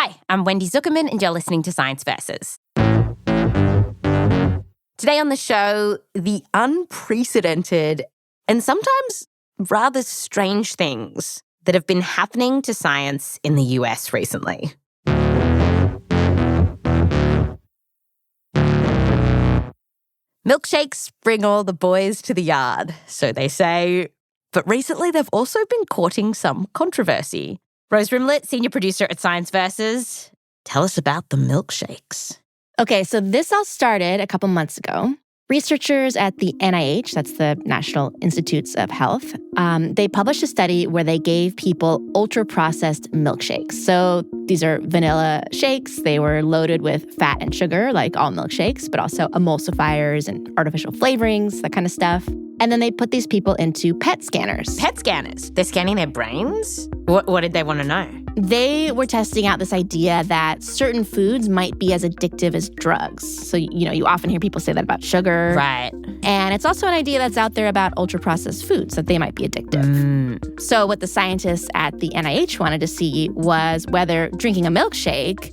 Hi, I'm Wendy Zukerman, and you're listening to Science Versus. Today on the show, the unprecedented and sometimes rather strange things that have been happening to science in the US recently. Milkshakes bring all the boys to the yard, so they say. But recently, they've also been courting some controversy. Rose Rimler, senior producer at Science Versus, tell us about the milkshakes. Okay, so this all started a couple months ago. Researchers at the NIH, that's the National Institutes of Health, they published a study where they gave people ultra-processed milkshakes. So these are vanilla shakes. They were loaded with fat and sugar, like all milkshakes, but also emulsifiers and artificial flavorings, that kind of stuff. And then they put these people into PET scanners. PET scanners? They're scanning their brains? What did they want to know? They were testing out this idea that certain foods might be as addictive as drugs. So, you often hear people say that about sugar. Right. And it's also an idea that's out there about ultra-processed foods, that they might be addictive. So what the scientists at the NIH wanted to see was whether drinking a milkshake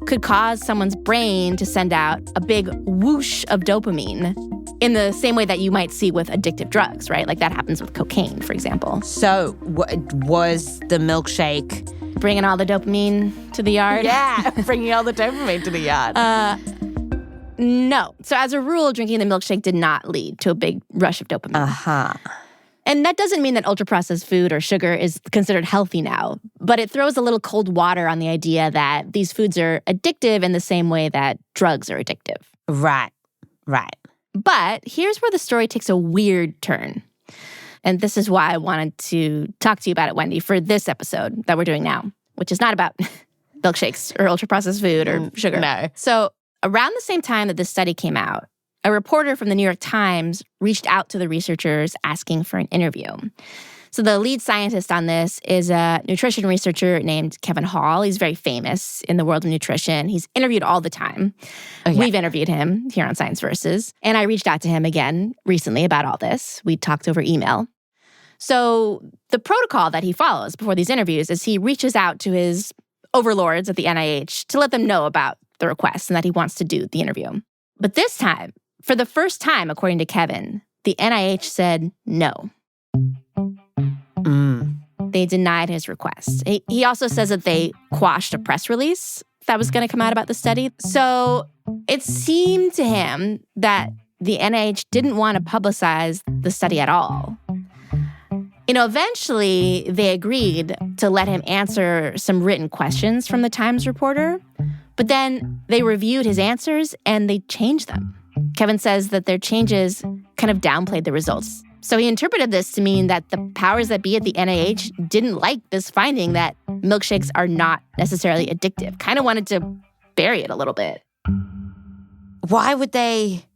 could cause someone's brain to send out a big whoosh of dopamine in the same way that you might see with addictive drugs, right? Like that happens with cocaine, for example. So was the milkshake bringing all the dopamine to the yard? Yeah, bringing all the dopamine to the yard. No. So as a rule, drinking the milkshake did not lead to a big rush of dopamine. Uh-huh. And that doesn't mean that ultra-processed food or sugar is considered healthy now, but it throws a little cold water on the idea that these foods are addictive in the same way that drugs are addictive. Right. But here's where the story takes a weird turn. And this is why I wanted to talk to you about it, Wendy, for this episode that we're doing now, which is not about milkshakes or ultra-processed food or sugar. No. So around the same time that this study came out, a reporter from the New York Times reached out to the researchers asking for an interview. So the lead scientist on this is a nutrition researcher named Kevin Hall. He's very famous in the world of nutrition. He's interviewed all the time. Okay. We've interviewed him here on Science Versus. And I reached out to him again recently about all this. We talked over email. So the protocol that he follows before these interviews is he reaches out to his overlords at the NIH to let them know about the request and that he wants to do the interview. But this time, for the first time, according to Kevin, the NIH said no. They denied his request. He also says that they quashed a press release that was going to come out about the study. So it seemed to him that the NIH didn't want to publicize the study at all. Eventually they agreed to let him answer some written questions from the Times reporter, but then they reviewed his answers and they changed them. Kevin says that their changes kind of downplayed the results. So he interpreted this to mean that the powers that be at the NIH didn't like this finding that milkshakes are not necessarily addictive. Kind of wanted to bury it a little bit. Why would they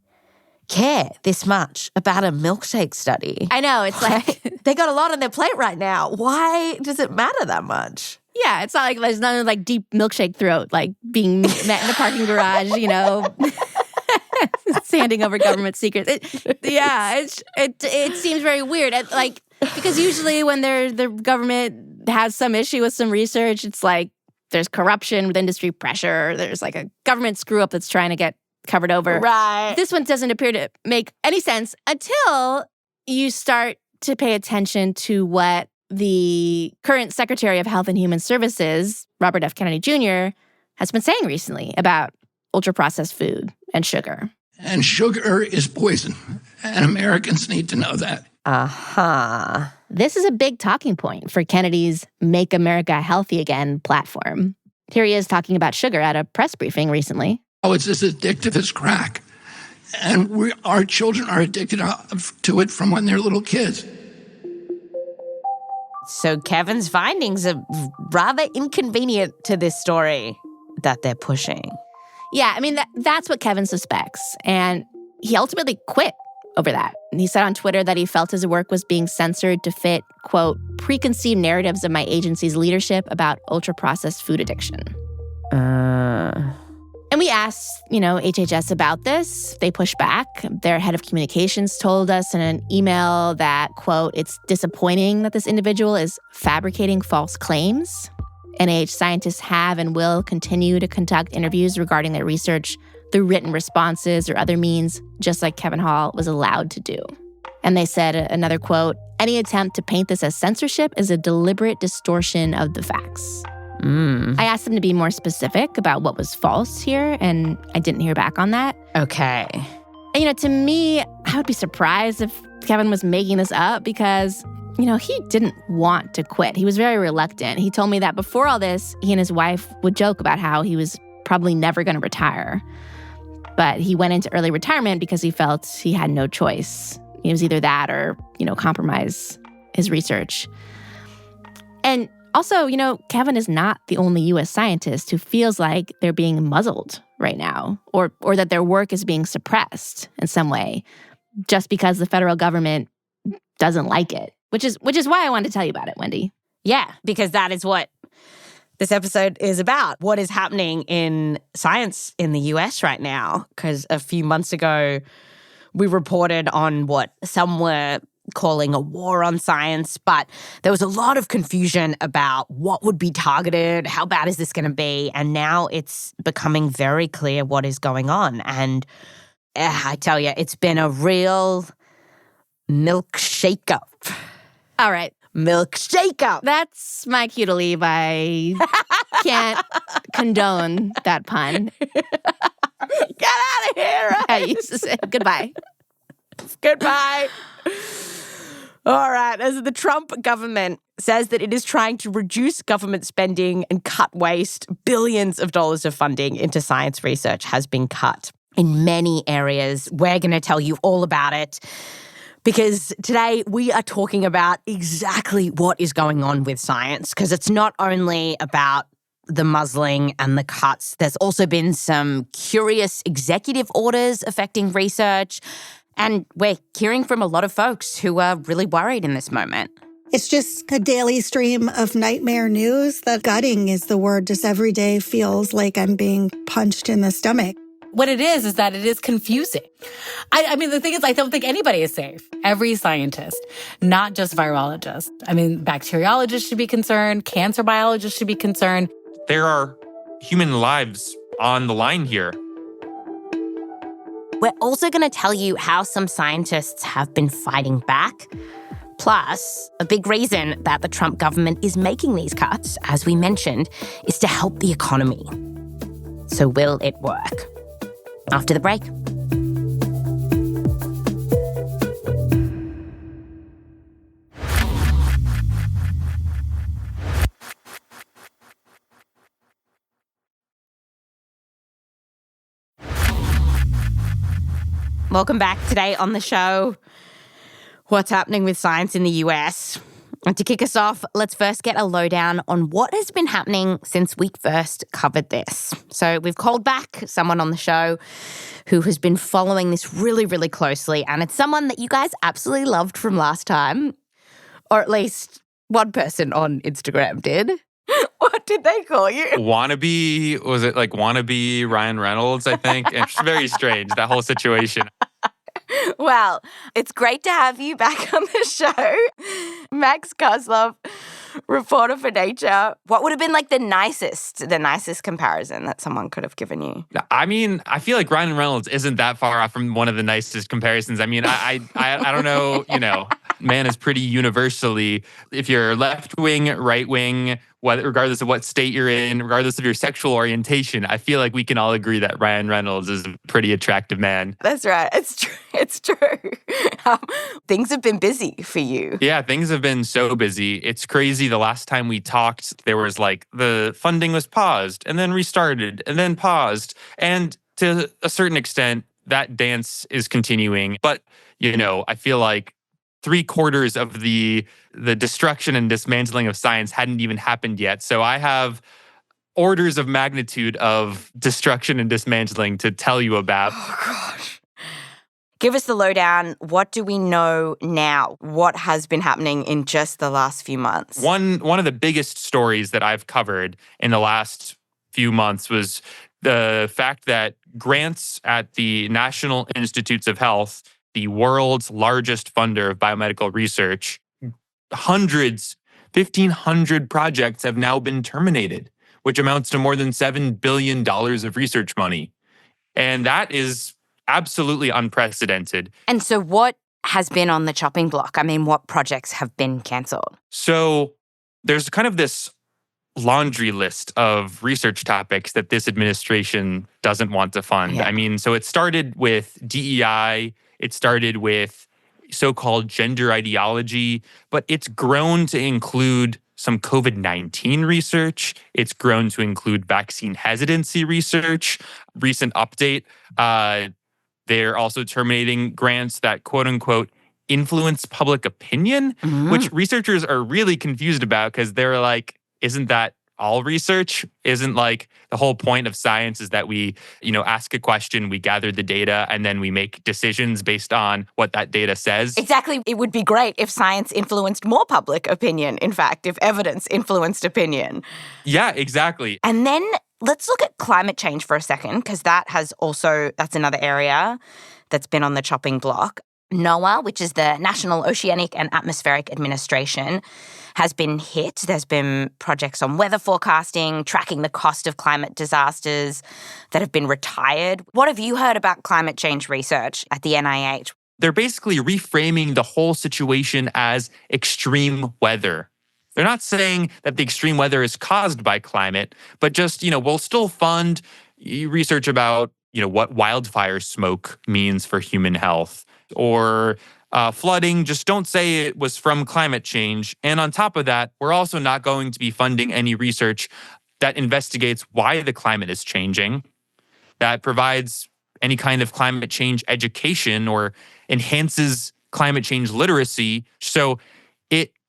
care this much about a milkshake study? I know, it's like they got a lot on their plate right now. Why does it matter that much? Yeah, it's not like there's none like deep milkshake throat, like being met in the parking garage, handing over government secrets. It seems very weird. Because usually when the government has some issue with some research, it's like there's corruption with industry pressure. There's like a government screw up that's trying to get covered over. Right. This one doesn't appear to make any sense until you start to pay attention to what the current Secretary of Health and Human Services, Robert F. Kennedy Jr., has been saying recently about ultra-processed food and sugar. And sugar is poison, and Americans need to know that. Uh-huh. This is a big talking point for Kennedy's Make America Healthy Again platform. Here he is talking about sugar at a press briefing recently. Oh, it's as addictive as crack. And our children are addicted to it from when they're little kids. So Kevin's findings are rather inconvenient to this story that they're pushing. Yeah, I mean, that's what Kevin suspects. And he ultimately quit over that. And he said on Twitter that he felt his work was being censored to fit, quote, preconceived narratives of my agency's leadership about ultra-processed food addiction. And we asked, HHS about this. They pushed back. Their head of communications told us in an email that, quote, it's disappointing that this individual is fabricating false claims. NIH scientists have and will continue to conduct interviews regarding their research through written responses or other means, just like Kevin Hall was allowed to do. And they said, another quote, "Any attempt to paint this as censorship is a deliberate distortion of the facts." I asked them to be more specific about what was false here, and I didn't hear back on that. Okay. And, to me, I would be surprised if Kevin was making this up because, he didn't want to quit. He was very reluctant. He told me that before all this, he and his wife would joke about how he was probably never going to retire. But he went into early retirement because he felt he had no choice. It was either that or, compromise his research. And also, Kevin is not the only U.S. scientist who feels like they're being muzzled right now or that their work is being suppressed in some way just because the federal government doesn't like it, which is why I wanted to tell you about it, Wendy. Yeah, because that is what this episode is about. What is happening in science in the US right now? Because a few months ago, we reported on what some were calling a war on science, but there was a lot of confusion about what would be targeted, how bad is this going to be, and now it's becoming very clear what is going on. And I tell you, it's been a real milkshake up. All right. Milkshake up. That's my cue to leave. I can't condone that pun. Get out of here. Right? I used to say goodbye. Goodbye. All right. As the Trump government says that it is trying to reduce government spending and cut waste, billions of dollars of funding into science research has been cut in many areas. We're going to tell you all about it because today we are talking about exactly what is going on with science, because it's not only about the muzzling and the cuts. There's also been some curious executive orders affecting research. And we're hearing from a lot of folks who are really worried in this moment. It's just a daily stream of nightmare news. The gutting is the word. Just every day feels like I'm being punched in the stomach. What it is that it is confusing. I mean, the thing is, I don't think anybody is safe. Every scientist, not just virologists. I mean, bacteriologists should be concerned. Cancer biologists should be concerned. There are human lives on the line here. We're also going to tell you how some scientists have been fighting back. Plus, a big reason that the Trump government is making these cuts, as we mentioned, is to help the economy. So will it work? After the break. Welcome back. Today on the show, what's happening with science in the US. And to kick us off, let's first get a lowdown on what has been happening since we first covered this. So we've called back someone on the show who has been following this really, really closely. And it's someone that you guys absolutely loved from last time. Or at least one person on Instagram did. What did they call you? Wannabe, was it like wannabe Ryan Reynolds, I think? It's very strange, that whole situation. Well, it's great to have you back on the show. Max Kozlov, reporter for Nature. What would have been like the nicest comparison that someone could have given you? I mean, I feel like Ryan Reynolds isn't that far off from one of the nicest comparisons. I mean, I don't know, man is pretty universally, if you're left-wing, right-wing, regardless of what state you're in, regardless of your sexual orientation, I feel like we can all agree that Ryan Reynolds is a pretty attractive man. That's right. It's true. It's true. Things have been busy for you. Yeah, things have been so busy. It's crazy. The last time we talked, there was like the funding was paused and then restarted and then paused. And to a certain extent, that dance is continuing. But, I feel like 3/4 of the destruction and dismantling of science hadn't even happened yet. So I have orders of magnitude of destruction and dismantling to tell you about. Oh, gosh. Give us the lowdown. What do we know now? What has been happening in just the last few months? One of the biggest stories that I've covered in the last few months was the fact that grants at the National Institutes of Health, the world's largest funder of biomedical research, 1,500 projects have now been terminated, which amounts to more than $7 billion of research money. And that is absolutely unprecedented. And so what has been on the chopping block? I mean, what projects have been cancelled? So there's kind of this laundry list of research topics that this administration doesn't want to fund. Yeah. I mean, so it started with DEI, it started with so-called gender ideology, but it's grown to include some COVID-19 research. It's grown to include vaccine hesitancy research. Recent update, they're also terminating grants that, quote unquote, influence public opinion, which researchers are really confused about because they're like, isn't that all research? Isn't like the whole point of science is that we, ask a question, we gather the data, and then we make decisions based on what that data says? Exactly. It would be great if science influenced more public opinion, in fact, if evidence influenced opinion. Yeah, exactly. And then let's look at climate change for a second, because that's another area that's been on the chopping block. NOAA, which is the National Oceanic and Atmospheric Administration, has been hit. There's been projects on weather forecasting, tracking the cost of climate disasters that have been retired. What have you heard about climate change research at the NIH? They're basically reframing the whole situation as extreme weather. They're not saying that the extreme weather is caused by climate, but just, we'll still fund research about, what wildfire smoke means for human health or flooding. Just don't say it was from climate change. And on top of that, we're also not going to be funding any research that investigates why the climate is changing, that provides any kind of climate change education or enhances climate change literacy. So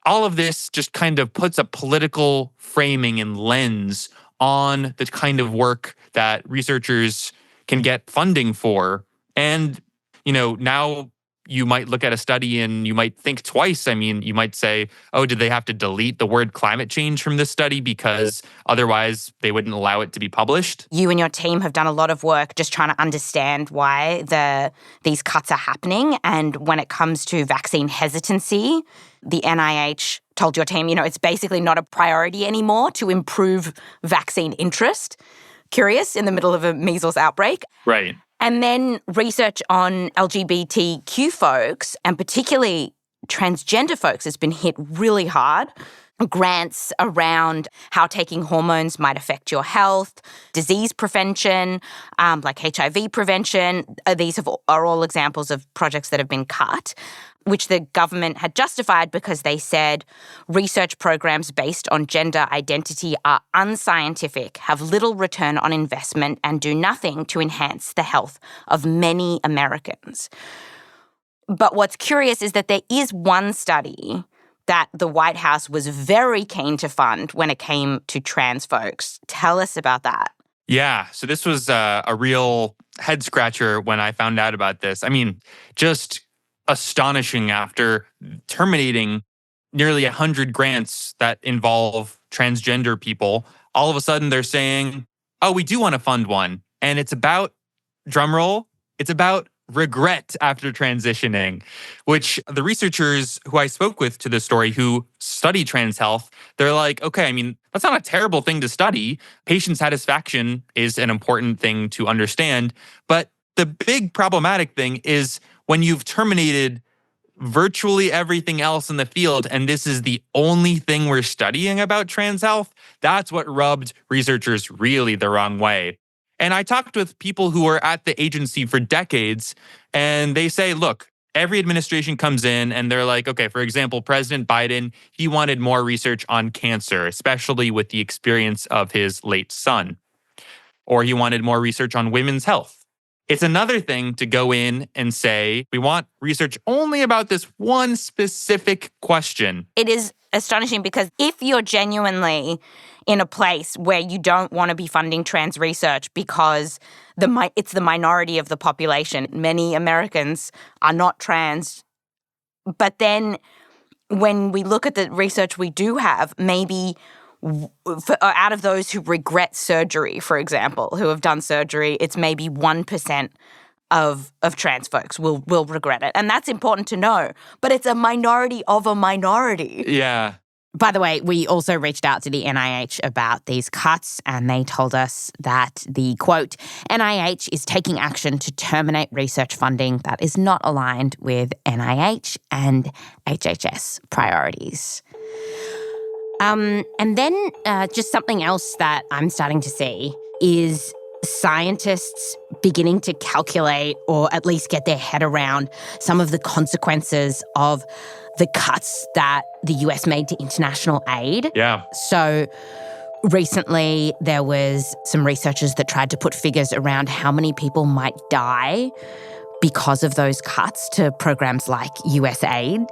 all of this just kind of puts a political framing and lens on the kind of work that researchers can get funding for. And, now you might look at a study and you might think twice. I mean, you might say, oh, did they have to delete the word climate change from this study because otherwise they wouldn't allow it to be published? You and your team have done a lot of work just trying to understand why these cuts are happening. And when it comes to vaccine hesitancy, the NIH told your team, it's basically not a priority anymore to improve vaccine interest. Curious, in the middle of a measles outbreak. Right. And then research on LGBTQ folks, and particularly transgender folks, has been hit really hard. Grants around how taking hormones might affect your health, disease prevention, like HIV prevention. These are all examples of projects that have been cut, which the government had justified because they said research programs based on gender identity are unscientific, have little return on investment, and do nothing to enhance the health of many Americans. But what's curious is that there is one study that the White House was very keen to fund when it came to trans folks. Tell us about that. Yeah, so this was a real head scratcher when I found out about this. I mean, just astonishing after terminating nearly 100 grants that involve transgender people. All of a sudden they're saying, oh, we do want to fund one. And it's about, drumroll, it's about regret after transitioning, which the researchers who I spoke with to this story who study trans health, they're like, okay, I mean, that's not a terrible thing to study. Patient satisfaction is an important thing to understand. But the big problematic thing is when you've terminated virtually everything else in the field, and this is the only thing we're studying about trans health, that's what rubbed researchers really the wrong way. And I talked with people who were at the agency for decades, and they say, look, every administration comes in and they're like, okay, for example, President Biden, he wanted more research on cancer, especially with the experience of his late son. Or he wanted more research on women's health. It's another thing to go in and say, we want research only about this one specific question. It is astonishing because if you're genuinely in a place where you don't want to be funding trans research because it's the minority of the population, many Americans are not trans, but then when we look at the research we do have, maybe out of those who regret surgery, for example, who have done surgery, it's maybe 1% of trans folks will regret it. And that's important to know. But it's a minority of a minority. Yeah. By the way, we also reached out to the NIH about these cuts, and they told us that the, quote, NIH is taking action to terminate research funding that is not aligned with NIH and HHS priorities. And then just something else that I'm starting to see is scientists beginning to calculate or at least get their head around some of the consequences of the cuts that the US made to international aid. Yeah. So recently there was some researchers that tried to put figures around how many people might die because of those cuts to programs like US aid.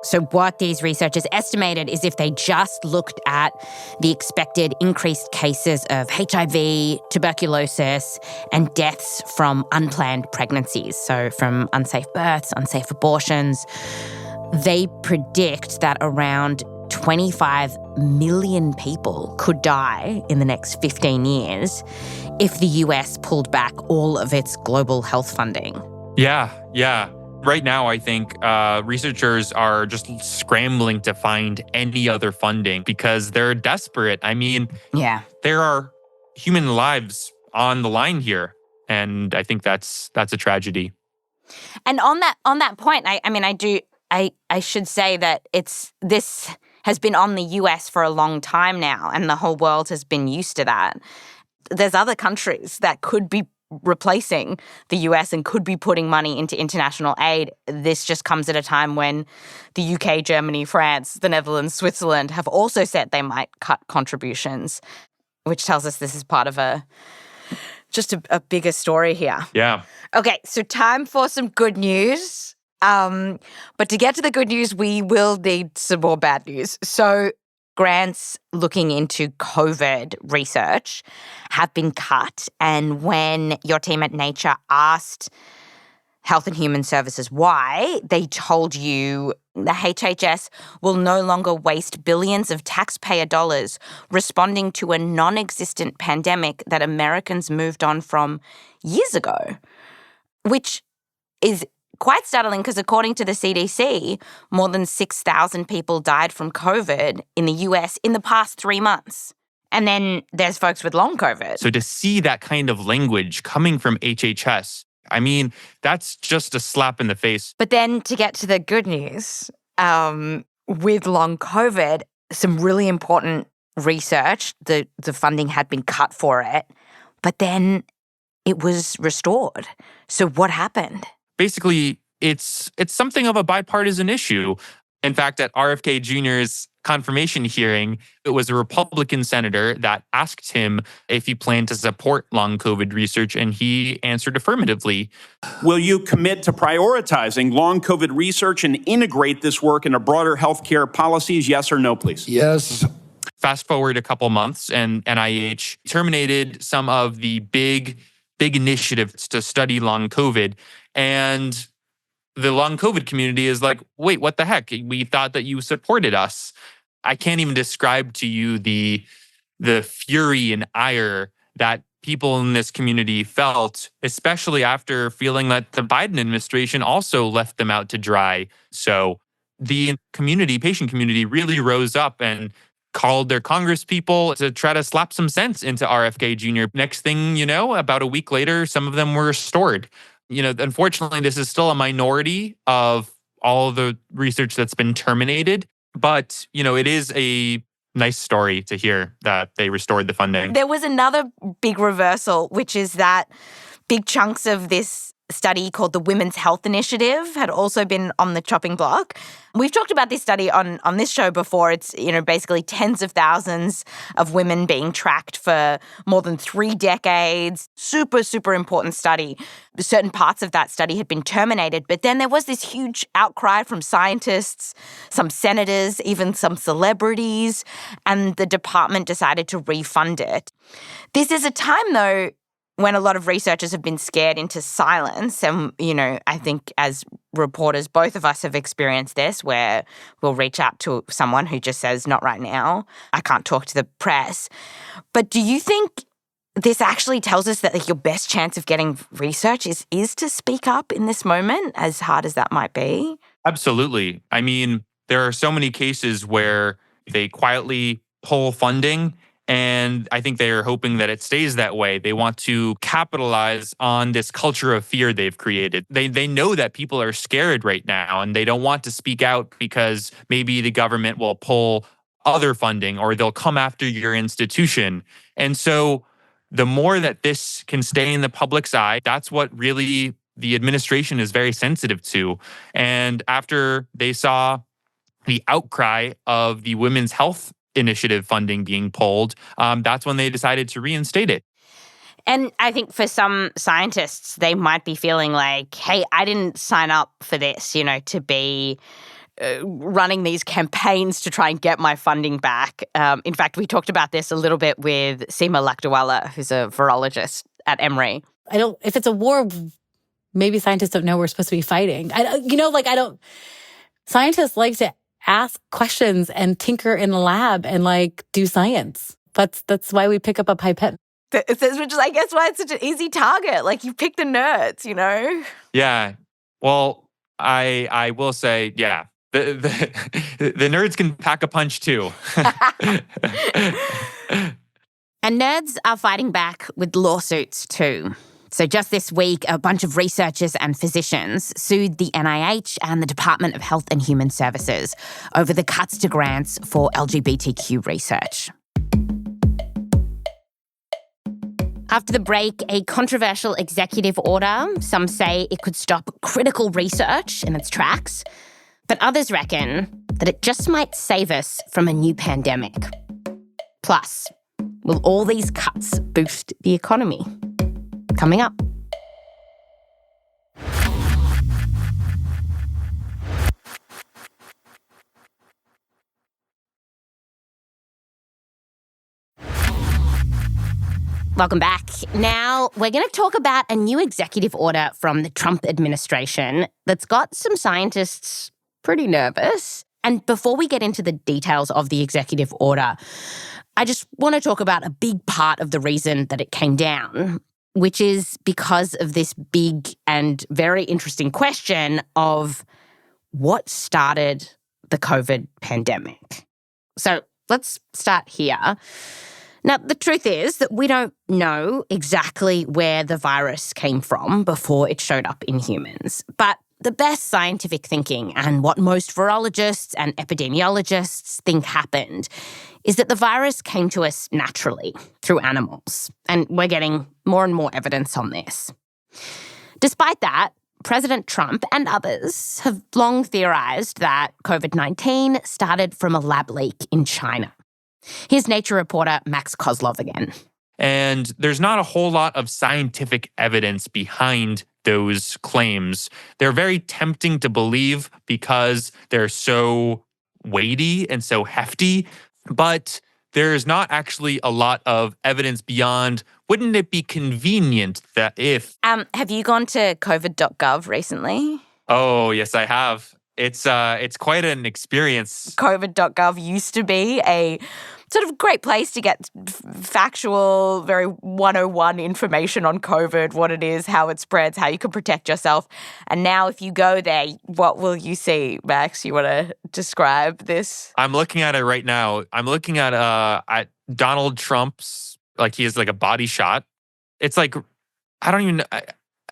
So what these researchers estimated is if they just looked at the expected increased cases of HIV, tuberculosis, and deaths from unplanned pregnancies, so from unsafe births, unsafe abortions, they predict that around 25 million people could die in the next 15 years if the US pulled back all of its global health funding. Yeah. Right now, I think researchers are just scrambling to find any other funding because they're desperate. I mean, there are human lives on the line here, and I think that's a tragedy. And on that point, I should say that this has been on the US for a long time now, and the whole world has been used to that. There's other countries that could be replacing the US and could be putting money into international aid. This just comes at a time when the UK, Germany, France, the Netherlands, Switzerland have also said they might cut contributions, which tells us this is part of a bigger story here. Yeah. Okay, so time for some good news. But to get to the good news, we will need some more bad news. So grants looking into COVID research have been cut. And when your team at Nature asked Health and Human Services why, they told you the HHS will no longer waste billions of taxpayer dollars responding to a non-existent pandemic that Americans moved on from years ago, which is quite startling because according to the CDC, more than 6,000 people died from COVID in the US in the past 3 months. And then there's folks with long COVID. So to see that kind of language coming from HHS, I mean, that's just a slap in the face. But then to get to the good news, with long COVID, some really important research, the funding had been cut for it, but then it was restored. So what happened? Basically, it's something of a bipartisan issue. In fact, at RFK Jr.'s confirmation hearing, it was a Republican senator that asked him if he planned to support long COVID research, and he answered affirmatively. Will you commit to prioritizing long COVID research and integrate this work into broader healthcare policies? Yes or no, please? Yes. Fast forward a couple months, and NIH terminated some of the big initiatives to study long COVID. And the long COVID community is like, wait, what the heck? We thought that you supported us. I can't even describe to you the fury and ire that people in this community felt, especially after feeling that the Biden administration also left them out to dry. So the patient community really rose up and called their congresspeople to try to slap some sense into RFK Jr. Next thing you know, about a week later, some of them were restored. Unfortunately, this is still a minority of all of the research that's been terminated. But, it is a nice story to hear that they restored the funding. There was another big reversal, which is that big chunks of this study called the Women's Health Initiative had also been on the chopping block. We've talked about this study on this show before. It's, basically tens of thousands of women being tracked for more than 3 decades. Super, super important study. Certain parts of that study had been terminated, but then there was this huge outcry from scientists, some senators, even some celebrities, and the department decided to refund it. This is a time, though, when a lot of researchers have been scared into silence. And, I think as reporters, both of us have experienced this where we'll reach out to someone who just says, not right now, I can't talk to the press. But do you think this actually tells us that your best chance of getting research is to speak up in this moment, as hard as that might be? Absolutely. I mean, there are so many cases where They quietly pull funding, and I think they're hoping that it stays that way. They want to capitalize on this culture of fear they've created. They know that people are scared right now, and they don't want to speak out because maybe the government will pull other funding or they'll come after your institution. And so the more that this can stay in the public's eye, that's what really the administration is very sensitive to. And after they saw the outcry of the Women's Health Initiative funding being pulled, that's when they decided to reinstate it. And I think for some scientists, they might be feeling like, hey, I didn't sign up for this, to be running these campaigns to try and get my funding back. In fact, we talked about this a little bit with Seema Lakdawala, who's a virologist at Emory. If it's a war, maybe scientists don't know we're supposed to be fighting. Scientists like to ask questions and tinker in the lab and do science. That's why we pick up a pipette. Which is, I guess, why it's such an easy target. You pick the nerds, Yeah. Well, I will say, yeah, the nerds can pack a punch too. And nerds are fighting back with lawsuits too. So just this week, a bunch of researchers and physicians sued the NIH and the Department of Health and Human Services over the cuts to grants for LGBTQ research. After the break, a controversial executive order. Some say it could stop critical research in its tracks, but others reckon that it just might save us from a new pandemic. Plus, will all these cuts boost the economy? Coming up. Welcome back. Now, we're going to talk about a new executive order from the Trump administration that's got some scientists pretty nervous. And before we get into the details of the executive order, I just want to talk about a big part of the reason that it came down, which is because of this big and very interesting question of what started the COVID pandemic. So let's start here. Now, the truth is that we don't know exactly where the virus came from before it showed up in humans. But the best scientific thinking and what most virologists and epidemiologists think happened is that the virus came to us naturally through animals. And we're getting more and more evidence on this. Despite that, President Trump and others have long theorized that COVID-19 started from a lab leak in China. Here's Nature reporter Max Kozlov again. And there's not a whole lot of scientific evidence behind those claims. They're very tempting to believe because they're so weighty and so hefty, but there's not actually a lot of evidence beyond, wouldn't it be convenient that if... Have you gone to covid.gov recently? Oh, yes, I have. It's quite an experience. COVID.gov used to be a sort of great place to get factual, very 101 information on COVID, what it is, how it spreads, how you can protect yourself. And now if you go there, what will you see, Max? You want to describe this? I'm looking at it right now. I'm looking at Donald Trump's, he has a body shot. It's I don't even know.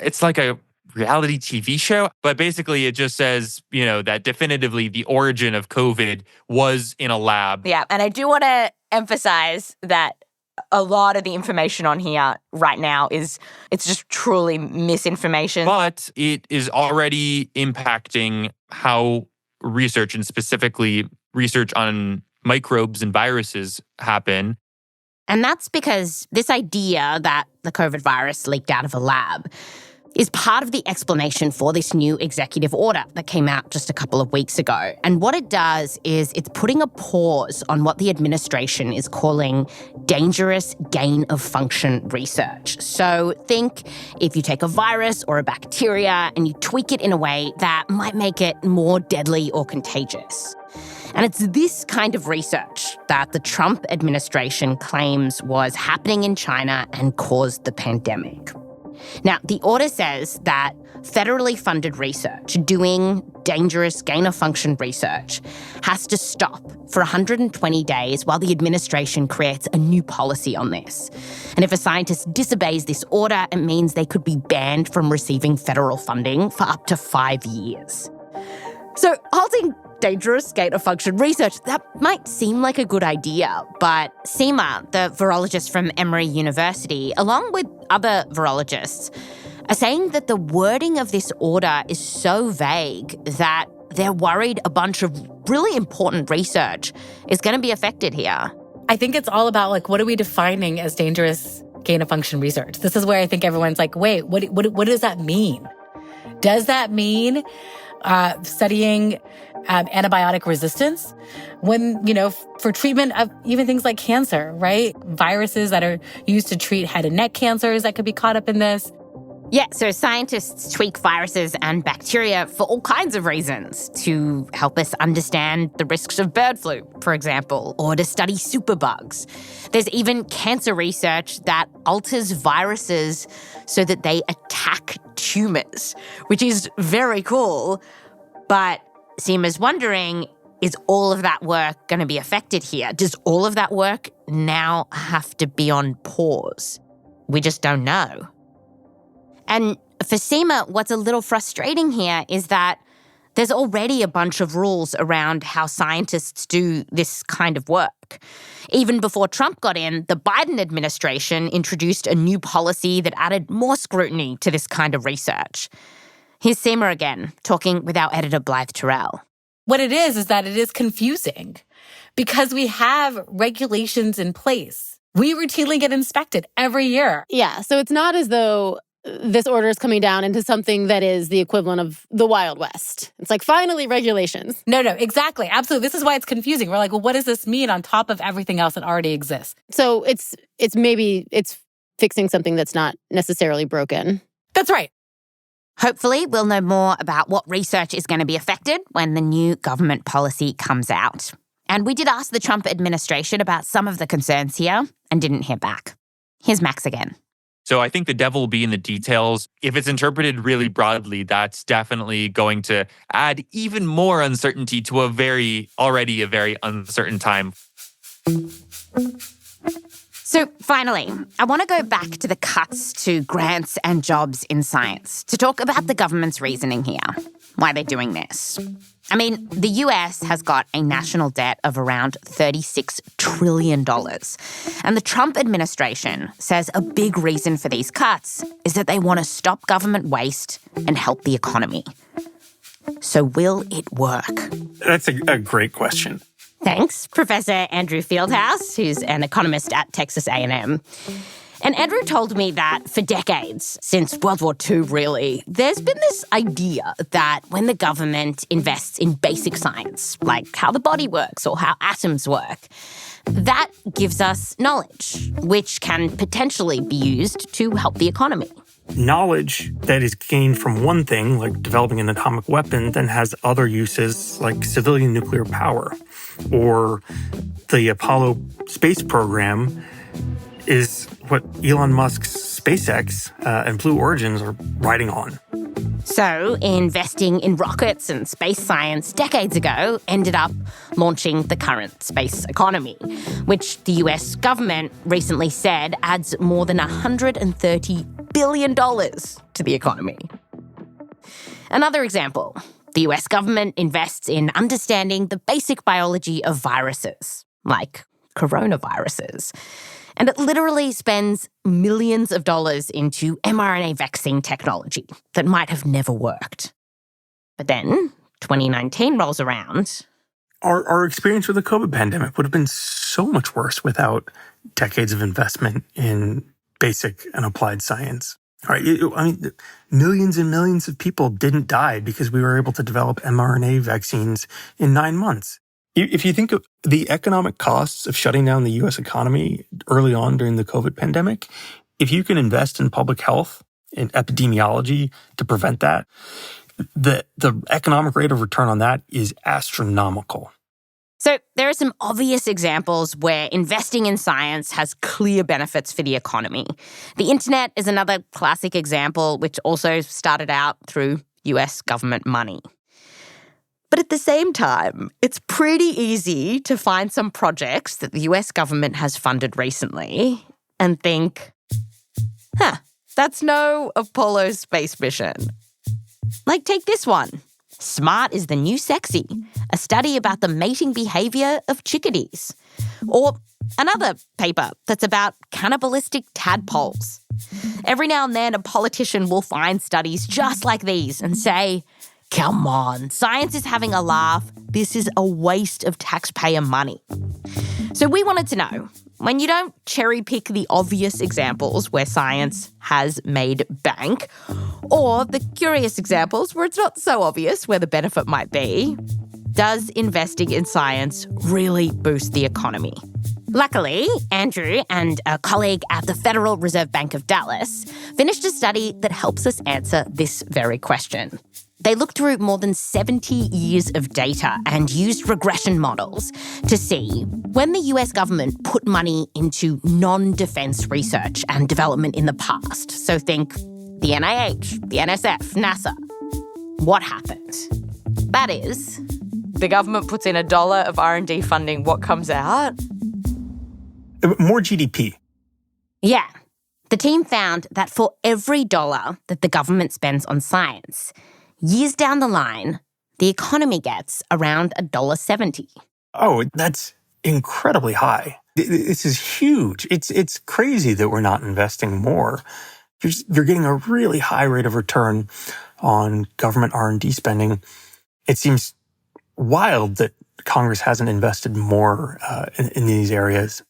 It's like a reality TV show, but basically it just says, that definitively the origin of COVID was in a lab. Yeah, and I do want to emphasize that a lot of the information on here right now it's just truly misinformation. But it is already impacting how research, and specifically research on microbes and viruses, happen. And that's because this idea that the COVID virus leaked out of a lab is part of the explanation for this new executive order that came out just a couple of weeks ago. And what it does is it's putting a pause on what the administration is calling dangerous gain-of-function research. So think if you take a virus or a bacteria and you tweak it in a way that might make it more deadly or contagious. And it's this kind of research that the Trump administration claims was happening in China and caused the pandemic. Now, the order says that federally funded research, doing dangerous gain-of-function research, has to stop for 120 days while the administration creates a new policy on this. And if a scientist disobeys this order, it means they could be banned from receiving federal funding for up to 5 years. So halting dangerous gain-of-function research, that might seem like a good idea, but Seema, the virologist from Emory University, along with other virologists, are saying that the wording of this order is so vague that they're worried a bunch of really important research is going to be affected here. I think it's all about, like, what are we defining as dangerous gain-of-function research? This is where I think everyone's like, wait, what does that mean? Does that mean studying antibiotic resistance when, for treatment of even things like cancer, right? Viruses that are used to treat head and neck cancers that could be caught up in this. Yeah, so scientists tweak viruses and bacteria for all kinds of reasons, to help us understand the risks of bird flu, for example, or to study superbugs. There's even cancer research that alters viruses so that they attack tumors, which is very cool. But Seema's wondering, is all of that work going to be affected here? Does all of that work now have to be on pause? We just don't know. And for Seema, what's a little frustrating here is that there's already a bunch of rules around how scientists do this kind of work. Even before Trump got in, the Biden administration introduced a new policy that added more scrutiny to this kind of research. Here's Seema again, talking with our editor Blythe Terrell. What it is that it is confusing because we have regulations in place. We routinely get inspected every year. Yeah, so it's not as though this order is coming down into something that is the equivalent of the Wild West. It's like, finally, regulations. No, exactly. Absolutely. This is why it's confusing. We're like, well, what does this mean on top of everything else that already exists? So it's fixing something that's not necessarily broken. That's right. Hopefully, we'll know more about what research is going to be affected when the new government policy comes out. And we did ask the Trump administration about some of the concerns here and didn't hear back. Here's Max again. So I think the devil will be in the details. If it's interpreted really broadly, that's definitely going to add even more uncertainty to already a very uncertain time. So finally, I want to go back to the cuts to grants and jobs in science to talk about the government's reasoning here, why they're doing this. I mean, the US has got a national debt of around $36 trillion. And the Trump administration says a big reason for these cuts is that they want to stop government waste and help the economy. So will it work? That's a great question. Thanks, Professor Andrew Fieldhouse, who's an economist at Texas A&M. And Andrew told me that for decades, since World War II really, there's been this idea that when the government invests in basic science, like how the body works or how atoms work, that gives us knowledge, which can potentially be used to help the economy. Knowledge that is gained from one thing, like developing an atomic weapon, then has other uses like civilian nuclear power. Or the Apollo space program is what Elon Musk's SpaceX and Blue Origins are riding on. So, investing in rockets and space science decades ago ended up launching the current space economy, which the US government recently said adds more than $130 billion to the economy. Another example, the US government invests in understanding the basic biology of viruses, like coronaviruses. And it literally spends millions of dollars into mRNA vaccine technology that might have never worked. But then 2019 rolls around. Our experience with the COVID pandemic would have been so much worse without decades of investment in basic and applied science. All right, millions and millions of people didn't die because we were able to develop mRNA vaccines in 9 months. If you think of the economic costs of shutting down the U.S. economy early on during the COVID pandemic, if you can invest in public health and epidemiology to prevent that, the economic rate of return on that is astronomical. So there are some obvious examples where investing in science has clear benefits for the economy. The internet is another classic example, which also started out through US government money. But at the same time, it's pretty easy to find some projects that the US government has funded recently and think, that's no Apollo space mission. Like, take this one. Smart is the New Sexy, a study about the mating behaviour of chickadees. Or another paper that's about cannibalistic tadpoles. Every now and then, a politician will find studies just like these and say, come on, science is having a laugh. This is a waste of taxpayer money. So we wanted to know, when you don't cherry pick the obvious examples where science has made bank, or the curious examples where it's not so obvious where the benefit might be, does investing in science really boost the economy? Luckily, Andrew and a colleague at the Federal Reserve Bank of Dallas finished a study that helps us answer this very question. They looked through more than 70 years of data and used regression models to see when the US government put money into non-defense research and development in the past. So think the NIH, the NSF, NASA. What happened? That is, the government puts in $1 of R&D funding. What comes out? More GDP. Yeah. The team found that for every dollar that the government spends on science, years down the line, the economy gets around $1.70. Oh, that's incredibly high. This is huge. It's crazy that we're not investing more. You're getting a really high rate of return on government R&D spending. It seems wild that Congress hasn't invested more in these areas.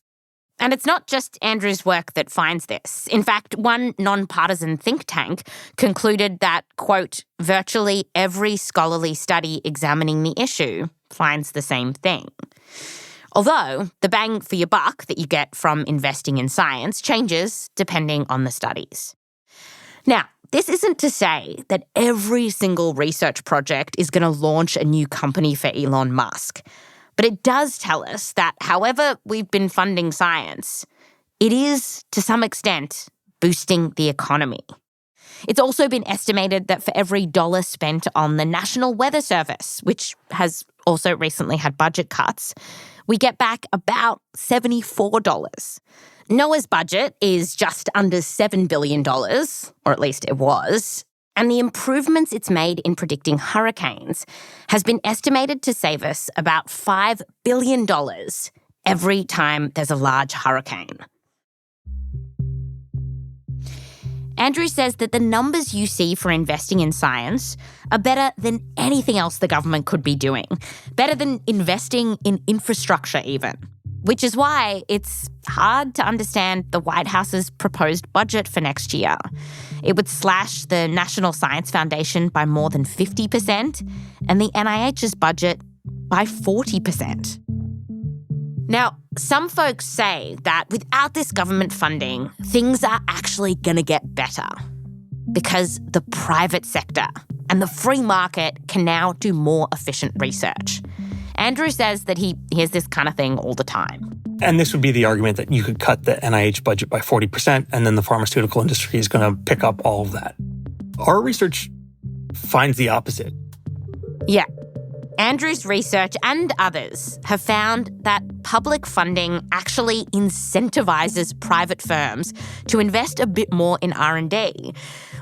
And it's not just Andrew's work that finds this. In fact, one nonpartisan think tank concluded that, quote, virtually every scholarly study examining the issue finds the same thing. Although the bang for your buck that you get from investing in science changes depending on the studies. Now, this isn't to say that every single research project is going to launch a new company for Elon Musk. But it does tell us that however we've been funding science, it is, to some extent, boosting the economy. It's also been estimated that for every dollar spent on the National Weather Service, which has also recently had budget cuts, we get back about $74. NOAA's budget is just under $7 billion, or at least it was. And the improvements it's made in predicting hurricanes has been estimated to save us about $5 billion every time there's a large hurricane. Andrew says that the numbers you see for investing in science are better than anything else the government could be doing, better than investing in infrastructure even. Which is why it's hard to understand the White House's proposed budget for next year. It would slash the National Science Foundation by more than 50% and the NIH's budget by 40%. Now, some folks say that without this government funding, things are actually going to get better because the private sector and the free market can now do more efficient research. Andrew says that he hears this kind of thing all the time. And this would be the argument that you could cut the NIH budget by 40%, and then the pharmaceutical industry is going to pick up all of that. Our research finds the opposite. Yeah. Andrew's research and others have found that public funding actually incentivizes private firms to invest a bit more in R&D,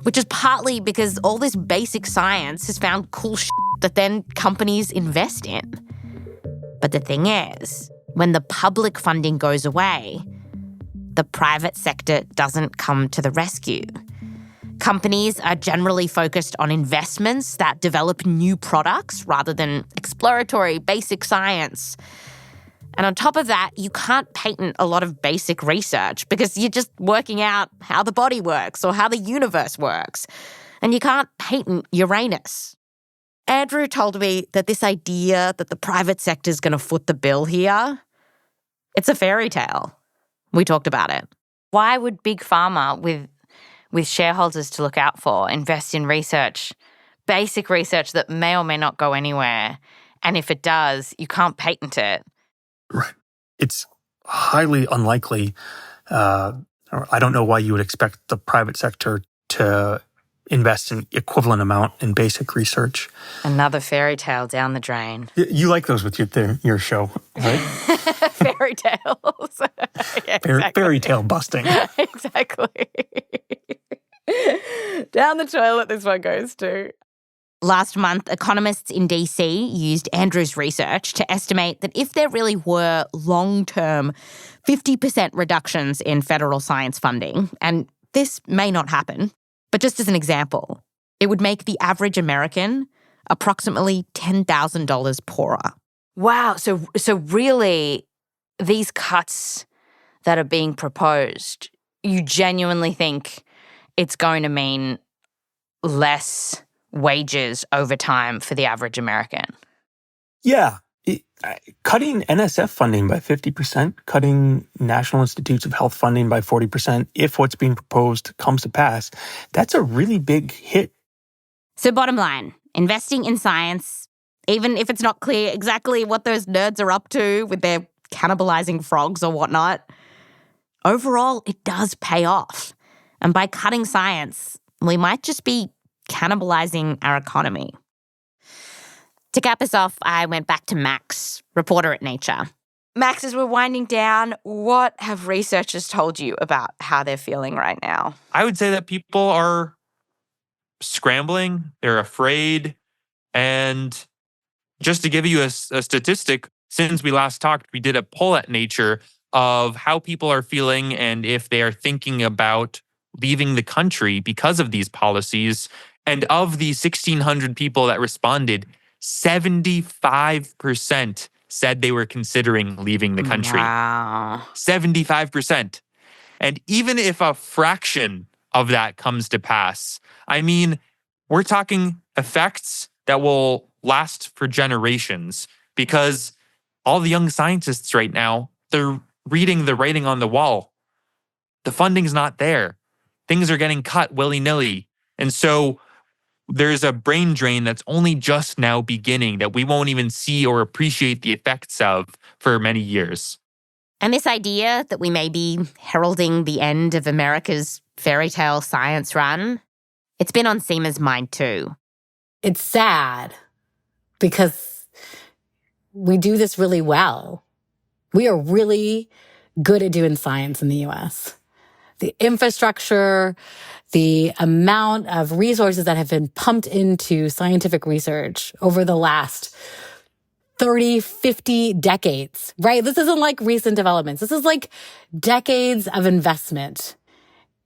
which is partly because all this basic science has found cool shit that then companies invest in. But the thing is, when the public funding goes away, the private sector doesn't come to the rescue. Companies are generally focused on investments that develop new products rather than exploratory basic science. And on top of that, you can't patent a lot of basic research because you're just working out how the body works or how the universe works. And you can't patent Uranus. Andrew told me that this idea that the private sector is going to foot the bill here, it's a fairy tale. We talked about it. Why would Big Pharma, with shareholders to look out for, invest in research, basic research that may or may not go anywhere? And if it does, you can't patent it. Right. It's highly unlikely. Or I don't know why you would expect the private sector to invest an equivalent amount in basic research. Another fairy tale down the drain. You like those with your show, right? Fairy tales. Yeah, exactly. Fairy tale busting. Exactly. Down the toilet this one goes to. Last month, economists in DC used Andrew's research to estimate that if there really were long-term 50% reductions in federal science funding, and this may not happen, but just as an example, it would make the average American approximately $10,000 poorer. Wow. So really, these cuts that are being proposed, you genuinely think it's going to mean less wages over time for the average American? Yeah. Cutting NSF funding by 50%, cutting National Institutes of Health funding by 40%, if what's being proposed comes to pass, that's a really big hit. So bottom line, investing in science, even if it's not clear exactly what those nerds are up to with their cannibalizing frogs or whatnot, overall, it does pay off. And by cutting science, we might just be cannibalizing our economy. To cap us off, I went back to Max, reporter at Nature. Max, as we're winding down, what have researchers told you about how they're feeling right now? I would say that people are scrambling, they're afraid, and just to give you a statistic, since we last talked, we did a poll at Nature of how people are feeling and if they are thinking about leaving the country because of these policies. And of the 1,600 people that responded, 75% said they were considering leaving the country. Wow. 75%. And even if a fraction of that comes to pass, I mean, we're talking effects that will last for generations, because all the young scientists right now, they're reading the writing on the wall. The funding's not there. Things are getting cut willy-nilly. And so there's a brain drain that's only just now beginning that we won't even see or appreciate the effects of for many years. And this idea that we may be heralding the end of America's fairy tale science run, it's been on Seema's mind too. It's sad because we do this really well. We are really good at doing science in the US. The infrastructure, the amount of resources that have been pumped into scientific research over the last 30, 50 decades, right? This isn't like recent developments. This is like decades of investment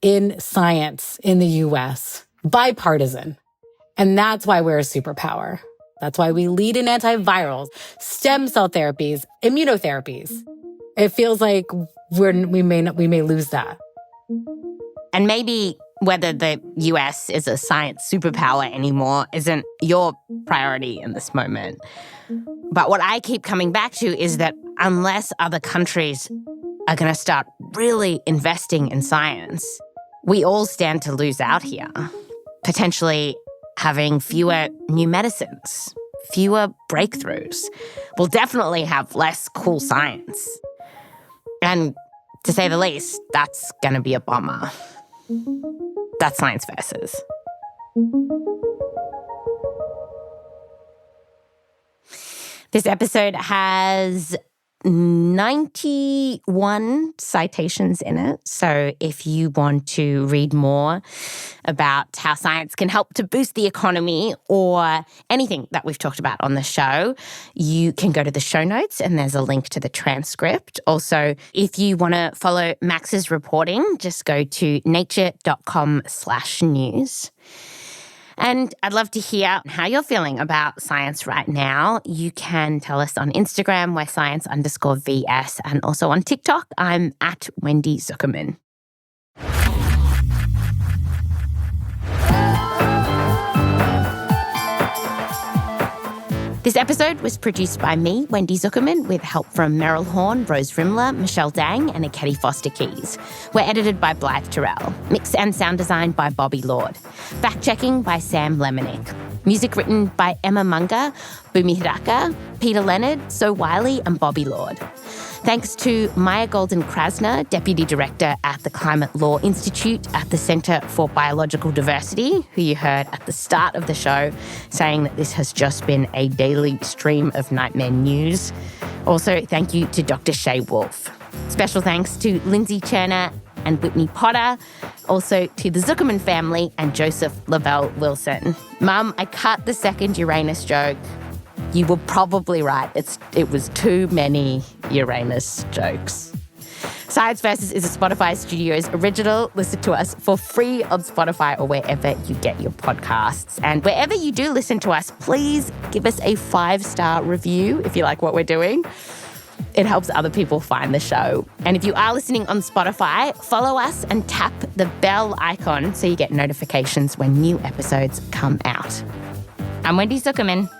in science in the US, bipartisan. And that's why we're a superpower. That's why we lead in antivirals, stem cell therapies, immunotherapies. It feels like we may lose that. And maybe whether the US is a science superpower anymore isn't your priority in this moment. But what I keep coming back to is that unless other countries are going to start really investing in science, we all stand to lose out here, potentially having fewer new medicines, fewer breakthroughs. We'll definitely have less cool science. And to say the least, that's going to be a bummer. That's Science Versus. This episode has 91 citations in it. So if you want to read more about how science can help to boost the economy or anything that we've talked about on the show, you can go to the show notes and there's a link to the transcript. Also, if you want to follow Max's reporting, just go to nature.com/news. And I'd love to hear how you're feeling about science right now. You can tell us on Instagram, we're science_VS, and also on TikTok, I'm at Wendy Zukerman. This episode was produced by me, Wendy Zukerman, with help from Meryl Horn, Rose Rimler, Michelle Dang, and Ekedi Fausther-Keeys. We're edited by Blythe Terrell. Mix and sound design by Bobby Lord. Fact-checking by Sam Lemonick. Music written by Emma Munger, Bumi Hidaka, Peter Leonard, Wiley and Bobby Lord. Thanks to Maya Golden-Krasner, Deputy Director at the Climate Law Institute at the Centre for Biological Diversity, who you heard at the start of the show, saying that this has just been a daily stream of nightmare news. Also, thank you to Dr Shaye Wolf. Special thanks to Lindsey, Cherner and Whitney Potter, also to the Zukerman family and Joseph Lavelle Wilson. Mum, I cut the second Uranus joke. You were probably right. It was too many Uranus jokes. Science Versus is a Spotify Studios original. Listen to us for free on Spotify or wherever you get your podcasts. And wherever you do listen to us, please give us a 5-star review if you like what we're doing. It helps other people find the show. And if you are listening on Spotify, follow us and tap the bell icon so you get notifications when new episodes come out. I'm Wendy Zukerman.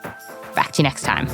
Back to you next time.